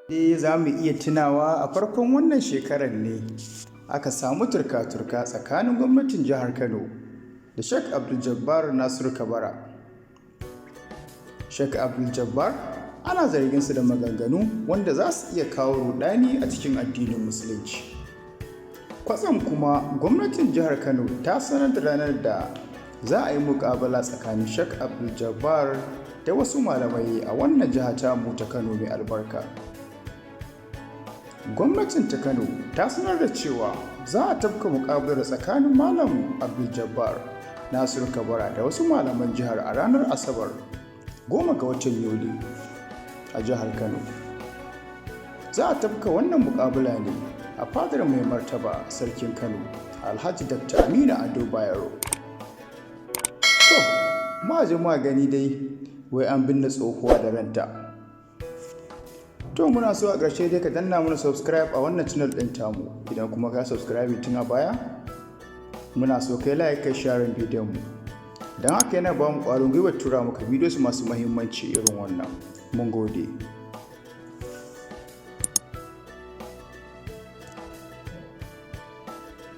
Za mu iya tunawa a farkon wannan shekarar ne aka samu turka-turka tsakanin gwamnatin jihar Kano da Sheikh Abdul Jabbar Nasiru Kabara. Sheikh Abdul Jabbar ana zarginsa da maganganu wanda za su iya kawo rudani a cikin addinin Musulunci. Kwatsam kuma gwamnatin jihar Kano ta sanar da ranar da za a yi mukabala tsakanin Sheikh Abdul Jabbar da wasu malamai a wannan jiha tamu ta Kano mai albarka. Gwamnatin ta Kano ta sanar da cewa za a tafka muƙabalar tsakanin Malam Abdul Jabbar Nasiru Kabara da wasu malaman jihar a ranar Asabar 10 ga watan Yuli a jihar Kano. Za a tafka wannan muƙabala ne a fadar mai martaba Sarkin Kano Alhaji Dr. Aminu Ado Bayero. To, ma gani dai wai an binne tsohuwa da ranta. To muna so a ƙarshe dai ka danna mana subscribe a wannan channel ɗin tamu. Idan kuma ka subscribe tun a baya, muna so kai like kai share bidiyon mu. Don haka yana ba mu ƙwarin gwiwar tura maka bidiyo masu muhimmanci irin wannan. Mun gode.